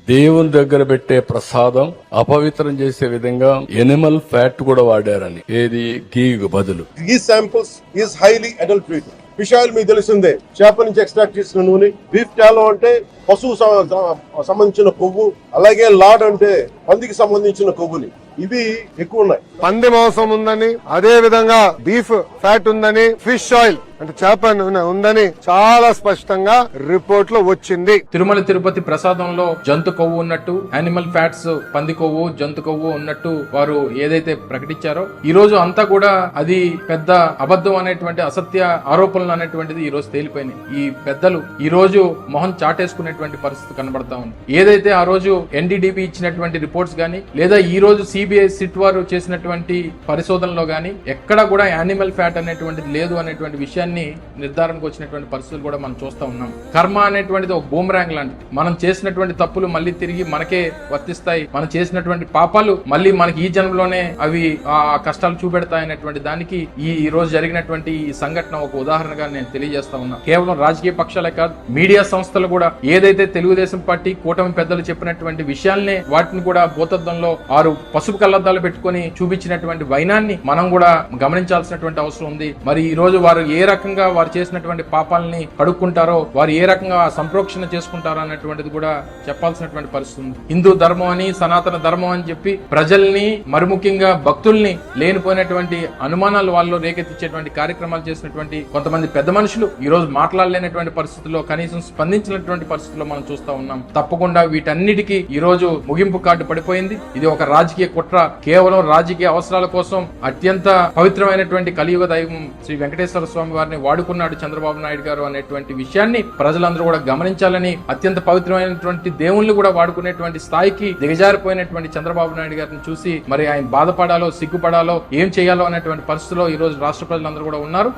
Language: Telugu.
దేవుని దగ్గర పెట్టే ప్రసాదం అపవిత్రం చేసే విధంగా ఎనిమల్ ఫ్యాట్ కూడా వాడారని. ఏది గీకు బదులు. These samples is highly adulterated. Fish oil మీకు తెలిసిందే, చేప నుంచి ఎక్స్ట్రాక్ట్ చేసిన నూనె. బీఫ్ టాలో అంటే పశువు సంబంధించిన కొవ్వు, అలాగే లాడ్ అంటే పందికి సంబంధించిన కొవ్వుని. ఇవి ఎక్కువ ఉన్నాయి. పంది మాంసం ఉందని, అదే విధంగా బీఫ్ ఫ్యాట్ ఉందని, ఫిష్ ఆయిల్ అంటే చేప నూనె ఉందని చాలా స్పష్టంగా రిపోర్ట్ లో వచ్చింది. తిరుమల తిరుపతి ప్రసాదంలో జంతు కొవ్వు ఉన్నట్టు, యానిమల్ ఫ్యాట్స్ పంది కొవ్వు, జంతు కొవ్వు ఉన్నట్టు వారు ఏదైతే ప్రకటించారో ఈ రోజు అంతా కూడా అది పెద్ద అబద్ధం అనేటువంటి అసత్య ఆరోపణలు అనేటువంటిది ఈ రోజు తేలిపోయినాయి. ఈ పెద్దలు ఈ రోజు మొహం చాటేసుకునేటువంటి పరిస్థితి కనబడతా ఉంది. ఏదైతే ఆ రోజు ఎన్డీడీబీ ఇచ్చినటువంటి రిపోర్ట్స్ గానీ, లేదా ఈ రోజు సిబిఐ సిట్ వారు చేసినటువంటి పరిశోధనలో గానీ ఎక్కడ కూడా యానిమల్ ఫ్యాట్ అనేటువంటిది లేదు అనేటువంటి విషయాన్ని నిర్ధారణకు వచ్చినటువంటి పరిస్థితులు కూడా మనం చూస్తా ఉన్నాం. కర్మ అనేటువంటిది ఒక బూమరాంగ్ లాంటిది. మనం చేసినటువంటి తప్పులు మళ్ళీ తిరిగి మనకే వర్తిస్తాయి. మనం చేసినటువంటి పాపాలు మళ్ళీ మనకి ఈ జన్మలోనే అవి ఆ కష్టాలు చూపెడతాయి అనేటువంటి దానికి ఈ రోజు జరిగినటువంటి ఈ సంఘటన ఒక ఉదాహరణగా నేను తెలియజేస్తా ఉన్నా. కేవలం రాజకీయ పక్షాలే కాదు, మీడియా సంస్థలు కూడా ఏదైతే తెలుగుదేశం పార్టీ కూటమి పెద్దలు చెప్పినటువంటి విషయాల్ని వాటిని కూడా భూతద్దంలో పసుపు కళ్ళద్దాలు పెట్టుకుని చూపించినటువంటి వైనాన్ని మనం కూడా గమనించాల్సినటువంటి అవసరం ఉంది. మరి ఈ రోజు వారు ఏ రకంగా వారు చేసినటువంటి పాపాలని కడుక్కుంటారో, వారు ఏ రకంగా సంప్రోక్షణ చేసుకుంటారో అన్నటువంటిది కూడా చెప్పాల్సినటువంటి పరిస్థితి ఉంది. హిందూ ధర్మం అని, సనాతన ధర్మం అని చెప్పి ప్రజల్ని, మరి ముఖ్యంగా భక్తుల్ని లేనిపోయినటువంటి అనుమానాలు వాళ్ళు రేకెత్తించేటువంటి కార్యక్రమాలు చేసినటువంటి కొంతమంది పెద్ద మనుషులు ఈ రోజు మాట్లాడలేనటువంటి పరిస్థితుల్లో, కనీసం స్పందించినటువంటి పరిస్థితుల్లో మనం చూస్తా ఉన్నాం. తప్పకుండా వీటన్నిటికీ ఈ రోజు ముగింపు కార్డు పడిపోయింది. ఇది ఒక రాజకీయ కుట్ర, కేవలం రాజకీయ అవసరాల కోసం అత్యంత పవిత్రమైనటువంటి కలియుగ దైవం శ్రీ వెంకటేశ్వర స్వామి వారిని వాడుకున్నాడు చంద్రబాబు నాయుడు గారు అనేటువంటి విషయాన్ని ప్రజలందరూ కూడా గమనించాలని, అత్యంత పవిత్రమైనటువంటి దేవుళ్ళు కూడా వాడుకునేటువంటి స్థాయికి దిగజారిపోయినటువంటి చంద్రబాబు నాయుడు గారిని చూసి మరి ఆయన బాధపడాలో, సిగ్గుపడాలో, ఏం చేయాలో అనేటువంటి పరిస్థితిలో ఈ రోజు రాష్ట్ర ప్రజలందరూ కూడా ఉన్నారు.